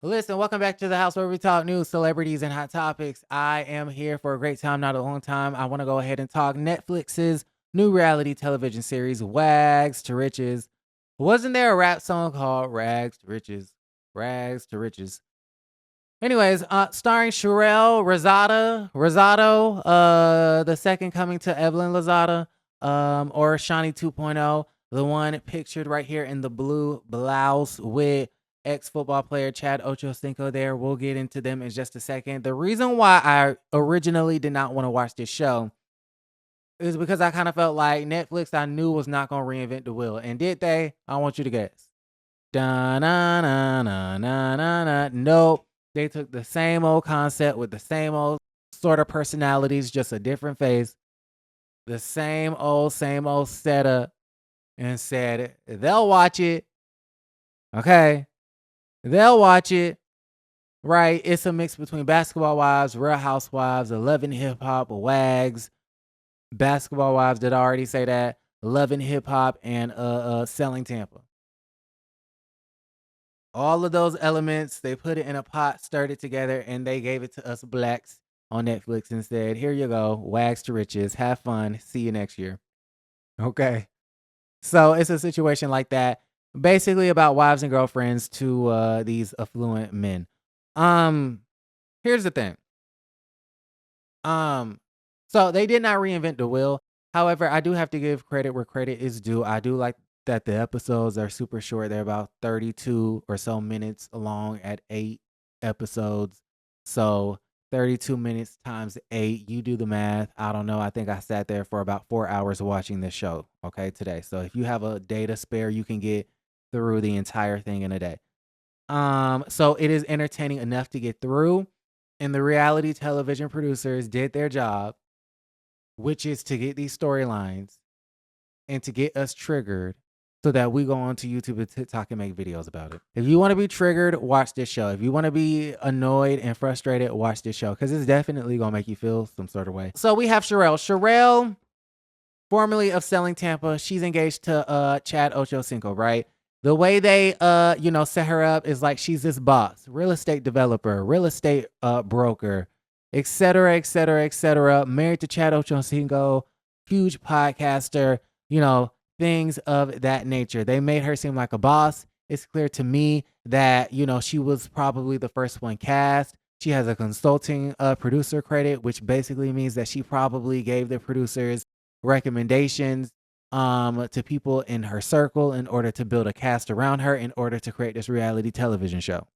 Listen, welcome back to the house where we talk news, celebrities, and hot topics. I am here for a great time, not a long time. I want to go ahead and talk Netflix's new reality television series, Wags to Riches. Wasn't there a rap song called Rags to Riches? Rags to Riches. Anyways, starring Sharelle Rosado, the second coming to Evelyn Lozada, or Shawnee 2.0, the one pictured right here in the blue blouse with ex-football player Chad Ochocinco there. We'll get into them in just a second. The reason why I originally did not want to watch this show is because I kind of felt like Netflix I knew was not going to reinvent the wheel. And did they? I want you to guess. Da-na-na-na-na-na-na. Nope. They took the same old concept with the same old sort of personalities, just a different face, the same old setup, and said, they'll watch it. Okay. They'll watch it. Right. It's a mix between Basketball Wives, Real Housewives, Love and Hip Hop, WAGs, Basketball Wives, did I already say that? Love and Hip Hop, and Selling Tampa. All of those elements, they put it in a pot, stirred it together, and they gave it to us blacks on Netflix and said, here you go, Wags to Riches, have fun, see you next year. Okay. So it's a situation like that, basically about wives and girlfriends to these affluent men. Here's the thing. So they did not reinvent the wheel. However, I do have to give credit where credit is due. I do like that the episodes are super short. They're about 32 or so minutes long at 8 episodes. So 32 minutes times 8, you do the math. I don't know. I think I sat there for about 4 hours watching this show, okay, today. So if you have a day to spare, you can get through the entire thing in a day. So it is entertaining enough to get through. And the reality television producers did their job, which is to get these storylines and to get us triggered so that we go onto YouTube and TikTok and make videos about it. If you want to be triggered, watch this show. If you want to be annoyed and frustrated, watch this show, because it's definitely going to make you feel some sort of way. So we have Sharelle. Sharelle, formerly of Selling Tampa, she's engaged to Chad Ochocinco, right? The way they set her up is like she's this boss, real estate developer, real estate broker, et cetera, et cetera, et cetera. Married to Chad Ochocinco, huge podcaster, things of that nature. They made her seem like a boss. It's clear to me that, she was probably the first one cast. She has a consulting producer credit, which basically means that she probably gave the producers recommendations to people in her circle in order to build a cast around her in order to create this reality television show.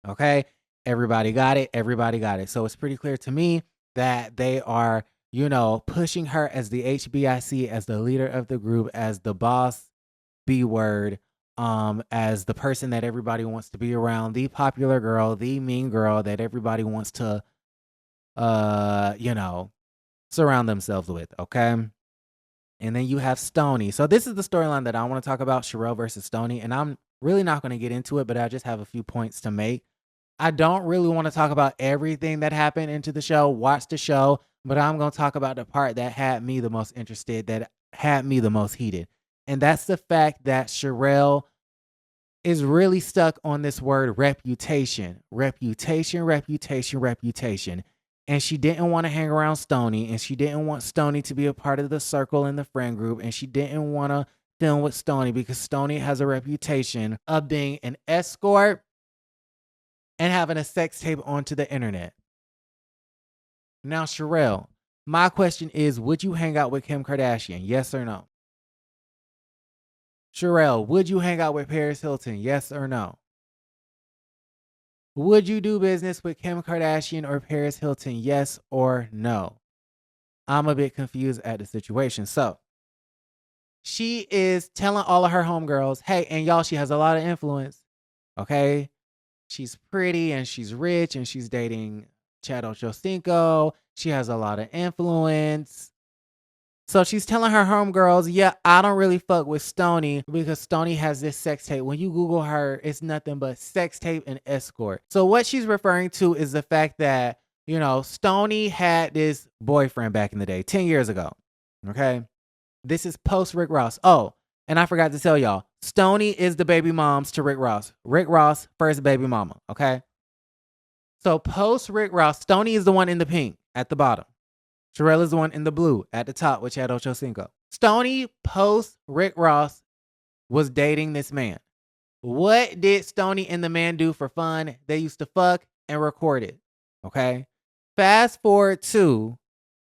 Okay, everybody got it. Everybody got it. So it's pretty clear to me that they are, pushing her as the HBIC, as the leader of the group, as the boss, B word, as the person that everybody wants to be around, the popular girl, the mean girl that everybody wants to, surround themselves with. Okay. And then you have Stoney. So this is the storyline that I want to talk about, Sharelle versus Stoney. And I'm really not going to get into it, but I just have a few points to make. I don't really want to talk about everything that happened into the show. Watch the show. But I'm going to talk about the part that had me the most interested, that had me the most heated. And that's the fact that Sharelle is really stuck on this word reputation. Reputation, reputation, reputation. And she didn't want to hang around Stoney, and she didn't want Stoney to be a part of the circle in the friend group, and she didn't want to film with Stoney because Stoney has a reputation of being an escort and having a sex tape onto the internet. Now, Sharelle, my question is, would you hang out with Kim Kardashian? Yes or no? Sharelle, would you hang out with Paris Hilton? Yes or no? Would you do business with Kim Kardashian or Paris Hilton? Yes or no? I'm a bit confused at the situation. So she is telling all of her homegirls, hey, and y'all, she has a lot of influence. Okay. She's pretty and she's rich and she's dating Chad Ochocinco. She has a lot of influence. So she's telling her homegirls, yeah, I don't really fuck with Stoney because Stoney has this sex tape. When you Google her, it's nothing but sex tape and escort. So what she's referring to is the fact that, Stoney had this boyfriend back in the day, 10 years ago. Okay. This is post Rick Ross. Oh, And I forgot to tell y'all, Stoney is the baby moms to Rick Ross. Rick Ross, first baby mama, okay? So post Rick Ross, Stoney is the one in the pink at the bottom. Sharelle is the one in the blue at the top with Chad Ochocinco. Stoney post Rick Ross was dating this man. What did Stoney and the man do for fun? They used to fuck and record it, okay? Fast forward to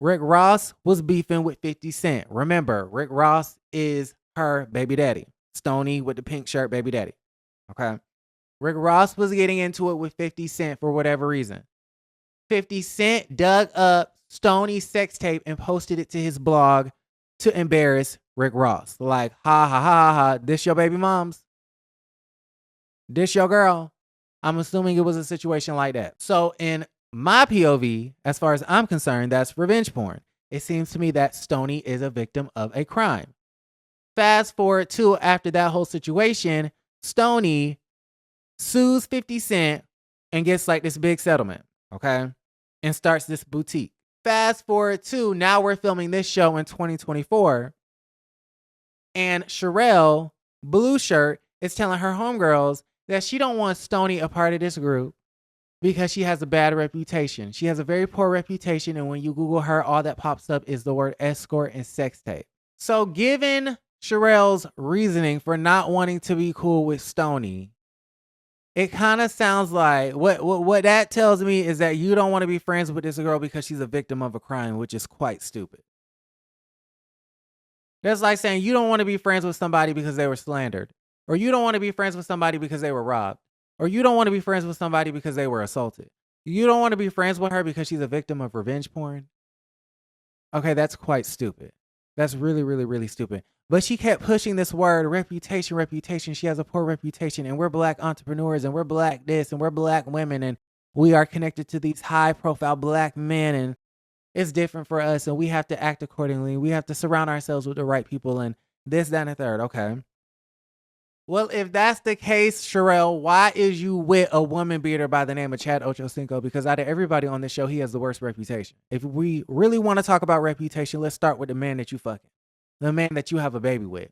Rick Ross was beefing with 50 Cent. Remember, Rick Ross is her baby daddy. Stoney with the pink shirt, baby daddy. Okay. Rick Ross was getting into it with 50 Cent for whatever reason. 50 Cent dug up Stoney's sex tape and posted it to his blog to embarrass Rick Ross. Like, ha ha ha ha, this your baby moms? This your girl? I'm assuming it was a situation like that. So in my POV, as far as I'm concerned, that's revenge porn. It seems to me that Stoney is a victim of a crime. Fast forward to after that whole situation, Stoney sues 50 Cent and gets like this big settlement, okay? And starts this boutique. Fast forward to now we're filming this show in 2024. And Sharelle, blue shirt, is telling her homegirls that she don't want Stoney a part of this group because she has a bad reputation. She has a very poor reputation, and when you Google her, all that pops up is the word escort and sex tape. So given Sharelle's reasoning for not wanting to be cool with Stoney, it kind of sounds like what that tells me is that you don't want to be friends with this girl because she's a victim of a crime, which is quite stupid. That's like saying you don't want to be friends with somebody because they were slandered, or you don't want to be friends with somebody because they were robbed, or you don't want to be friends with somebody because they were assaulted. You don't want to be friends with her because she's a victim of revenge porn. Okay, that's quite stupid. That's really, really, really stupid. But she kept pushing this word, reputation, reputation. She has a poor reputation, and we're Black entrepreneurs, and we're Black this, and we're Black women, and we are connected to these high-profile Black men, and it's different for us, and we have to act accordingly. We have to surround ourselves with the right people, and this, that, and the third. Okay. Well, if that's the case, Sharelle, why is you with a woman beater by the name of Chad Ochocinco? Because out of everybody on this show, he has the worst reputation. If we really want to talk about reputation, let's start with the man that you fucking. The man that you have a baby with.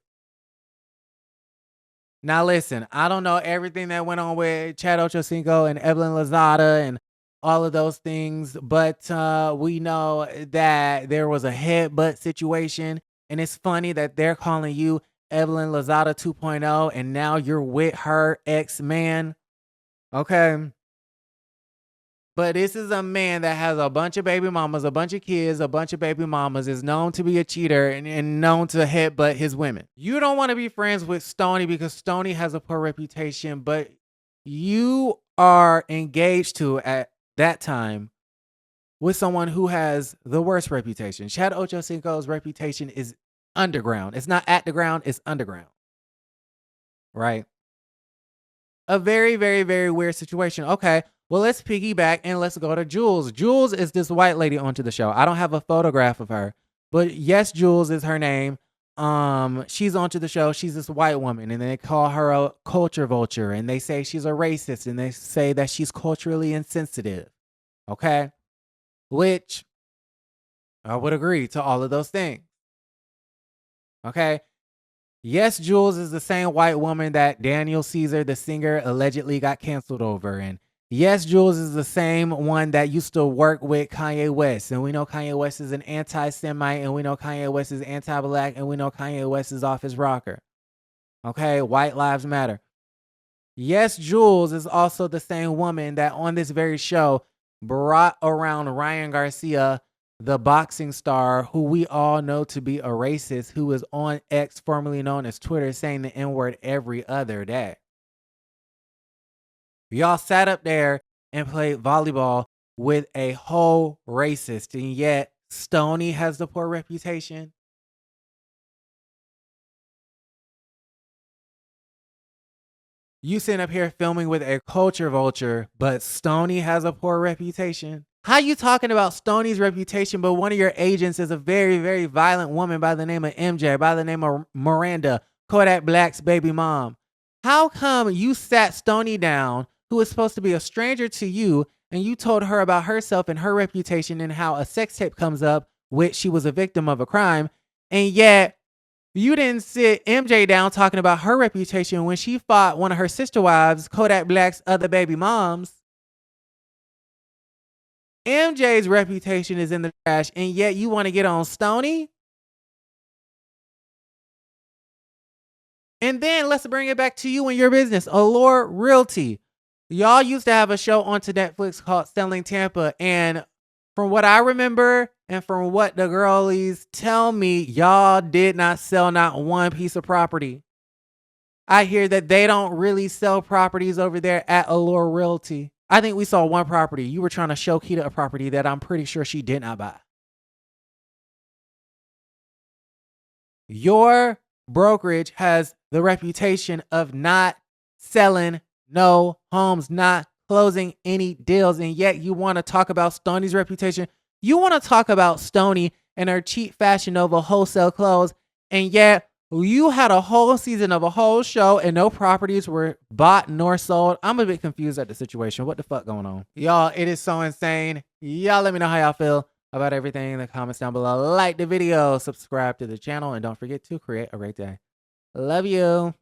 Now listen, I don't know everything that went on with Chad Ochocinco and Evelyn Lozada and all of those things, but we know that there was a headbutt situation, and it's funny that they're calling you Evelyn Lozada 2.0, and now you're with her ex-man. Okay. But this is a man that has a bunch of baby mamas, a bunch of kids, a bunch of baby mamas, is known to be a cheater and known to headbutt his women. You don't want to be friends with Stoney because Stoney has a poor reputation, but you are engaged to, at that time, with someone who has the worst reputation. Chad Ochocinco's reputation is underground. It's not at the ground, it's underground. Right? A very, very, very weird situation. Okay. Well, let's piggyback and let's go to Jules. Jules is this white lady onto the show. I don't have a photograph of her, but yes, Jules is her name. She's onto the show. She's this white woman, and they call her a culture vulture, and they say she's a racist, and they say that she's culturally insensitive. Okay? Which I would agree to all of those things. Okay? Yes, Jules is the same white woman that Daniel Caesar, the singer, allegedly got canceled over, and yes, Jules is the same one that used to work with Kanye West. And we know Kanye West is an anti-Semite, and we know Kanye West is anti-Black, and we know Kanye West is off his rocker. Okay, white lives matter. Yes, Jules is also the same woman that on this very show brought around Ryan Garcia, the boxing star, who we all know to be a racist, who is on X, formerly known as Twitter, saying the N-word every other day. Y'all sat up there and played volleyball with a whole racist, and yet Stoney has the poor reputation. You sitting up here filming with a culture vulture, but Stoney has a poor reputation. How you talking about Stoney's reputation, but one of your agents is a very, very violent woman by the name of MJ, by the name of Miranda, Kodak Black's baby mom? How come you sat Stoney down, who is supposed to be a stranger to you, and you told her about herself and her reputation and how a sex tape comes up, which she was a victim of a crime, and yet You didn't sit MJ down talking about her reputation when she fought one of her sister wives, Kodak Black's other baby moms. MJ's reputation is in the trash, and yet you want to get on Stoney? And then let's bring it back to you and your business, Allure Realty. Y'all used to have a show onto Netflix called Selling Tampa, and from what I remember and from what the girlies tell me, y'all did not sell not one piece of property. I hear that they don't really sell properties over there at Allure Realty. I think we saw one property. You were trying to show Keita a property that I'm pretty sure she did not buy. Your brokerage has the reputation of not selling no homes, not closing any deals, and yet you want to talk about Stoney's reputation. You want to talk about Stoney and her cheap Fashion Nova wholesale clothes, and yet you had a whole season of a whole show and no properties were bought nor sold. I'm a bit confused at the situation. What the fuck going on? Y'all, it is so insane. Y'all let me know how y'all feel about everything in the comments down below. Like the video, subscribe to the channel, and don't forget to create a great day. Love you.